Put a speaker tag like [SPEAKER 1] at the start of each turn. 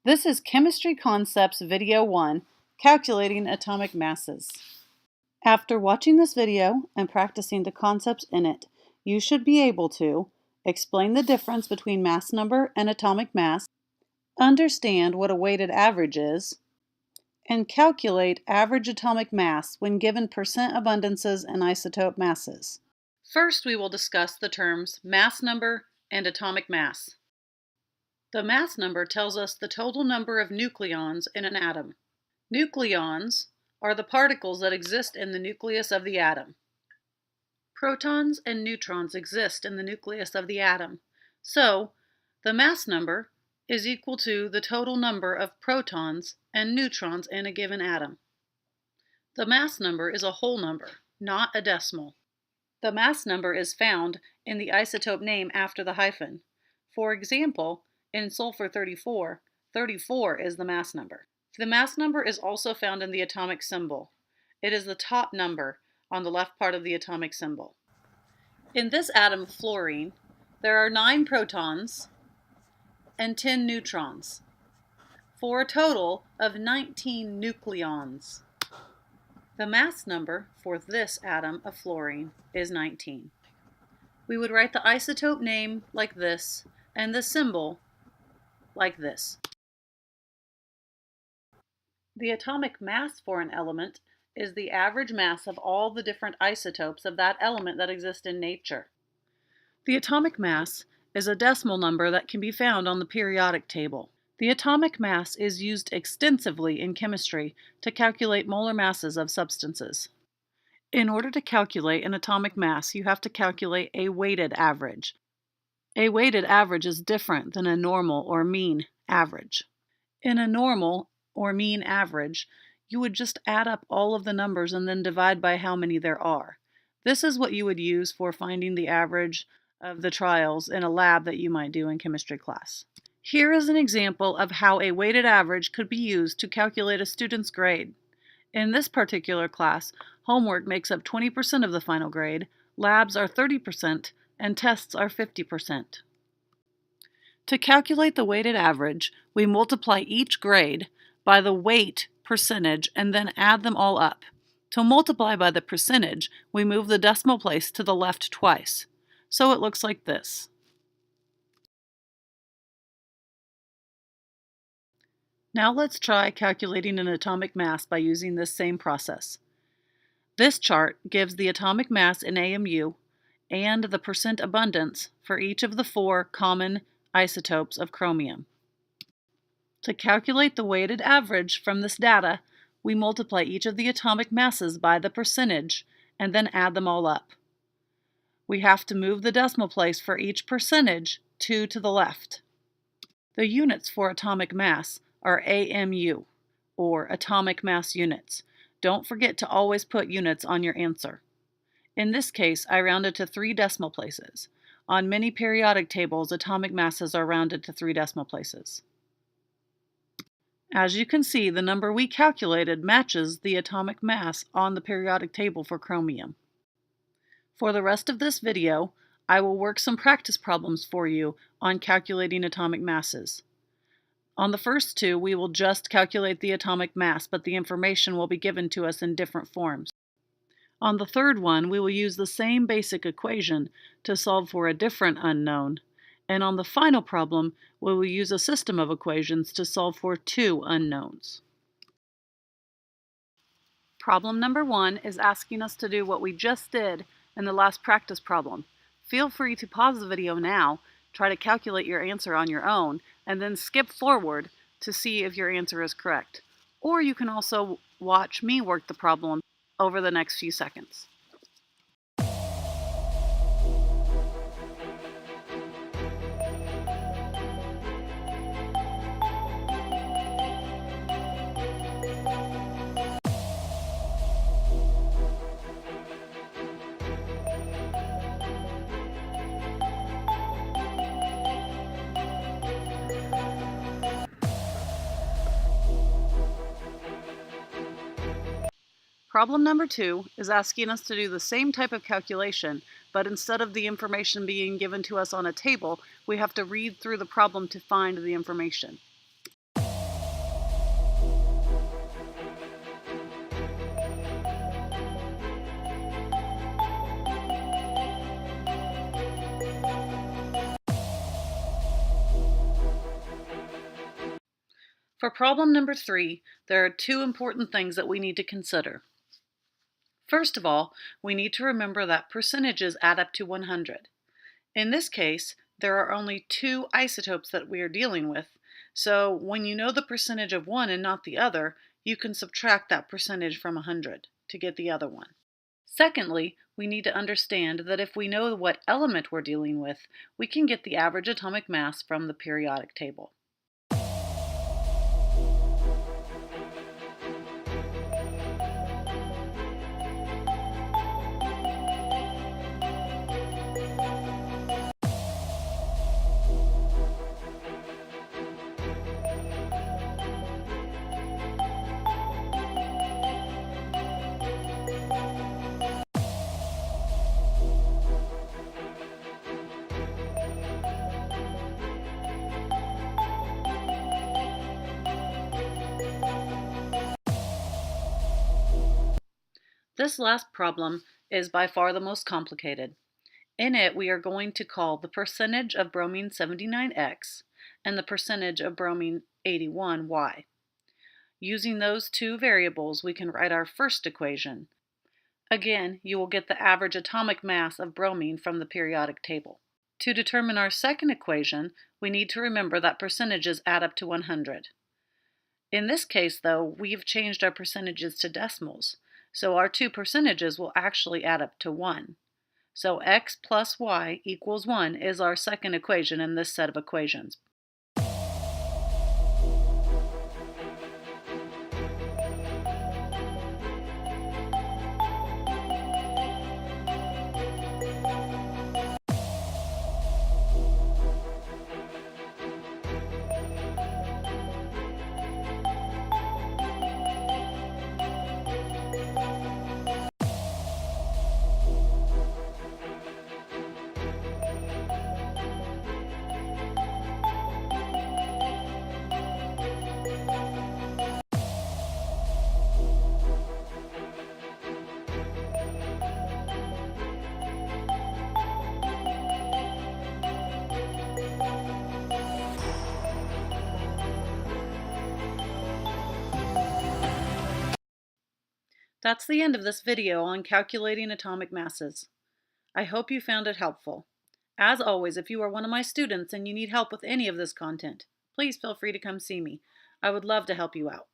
[SPEAKER 1] This is Chemistry Concepts Video 1, Calculating Atomic Masses. After watching this video and practicing the concepts in it, you should be able to explain the difference between mass number and atomic mass, understand what a weighted average is, and calculate average atomic mass when given percent abundances and isotope masses. First, we will discuss the terms mass number and atomic mass. The mass number tells us the total number of nucleons in an atom. Nucleons are the particles that exist in the nucleus of the atom. Protons and neutrons exist in the nucleus of the atom. So, the mass number is equal to the total number of protons and neutrons in a given atom. The mass number is a whole number, not a decimal. The mass number is found in the isotope name after the hyphen. For example, in sulfur 34, 34 is the mass number. The mass number is also found in the atomic symbol. It is the top number on the left part of the atomic symbol. In this atom, fluorine, there are 9 protons and 10 neutrons, for a total of 19 nucleons. The mass number for this atom of fluorine is 19. We would write the isotope name like this and the symbol like this. The atomic mass for an element is the average mass of all the different isotopes of that element that exist in nature. The atomic mass is a decimal number that can be found on the periodic table. The atomic mass is used extensively in chemistry to calculate molar masses of substances. In order to calculate an atomic mass, you have to calculate a weighted average. A weighted average is different than a normal or mean average. In a normal or mean average, you would just add up all of the numbers and then divide by how many there are. This is what you would use for finding the average of the trials in a lab that you might do in chemistry class. Here is an example of how a weighted average could be used to calculate a student's grade. In this particular class, homework makes up 20% of the final grade, labs are 30%, and tests are 50%. To calculate the weighted average, we multiply each grade by the weight percentage and then add them all up. To multiply by the percentage, we move the decimal place to the left twice. So it looks like this. Now let's try calculating an atomic mass by using this same process. This chart gives the atomic mass in AMU and the percent abundance for each of the 4 common isotopes of chromium. To calculate the weighted average from this data, we multiply each of the atomic masses by the percentage and then add them all up. We have to move the decimal place for each percentage 2 to the left. The units for atomic mass are AMU, or atomic mass units. Don't forget to always put units on your answer. In this case, I rounded to 3 decimal places. On many periodic tables, atomic masses are rounded to 3 decimal places. As you can see, the number we calculated matches the atomic mass on the periodic table for chromium. For the rest of this video, I will work some practice problems for you on calculating atomic masses. On the first 2, we will just calculate the atomic mass, but the information will be given to us in different forms. On the third one, we will use the same basic equation to solve for a different unknown. And on the final problem, we will use a system of equations to solve for 2 unknowns. Problem number 1 is asking us to do what we just did in the last practice problem. Feel free to pause the video now, try to calculate your answer on your own, and then skip forward to see if your answer is correct. Or you can also watch me work the problem over the next few seconds. Problem number 2 is asking us to do the same type of calculation, but instead of the information being given to us on a table, we have to read through the problem to find the information. For problem number 3, there are 2 important things that we need to consider. First of all, we need to remember that percentages add up to 100. In this case, there are only 2 isotopes that we are dealing with, so when you know the percentage of one and not the other, you can subtract that percentage from 100 to get the other one. Secondly, we need to understand that if we know what element we're dealing with, we can get the average atomic mass from the periodic table. This last problem is by far the most complicated. In it, we are going to call the percentage of bromine 79 X and the percentage of bromine 81 Y. Using those 2 variables, we can write our first equation. Again, you will get the average atomic mass of bromine from the periodic table. To determine our second equation, we need to remember that percentages add up to 100. In this case, though, we've changed our percentages to decimals, so our 2 percentages will actually add up to 1. So x plus y equals 1 is our second equation in this set of equations. That's the end of this video on calculating atomic masses. I hope you found it helpful. As always, if you are one of my students and you need help with any of this content, please feel free to come see me. I would love to help you out.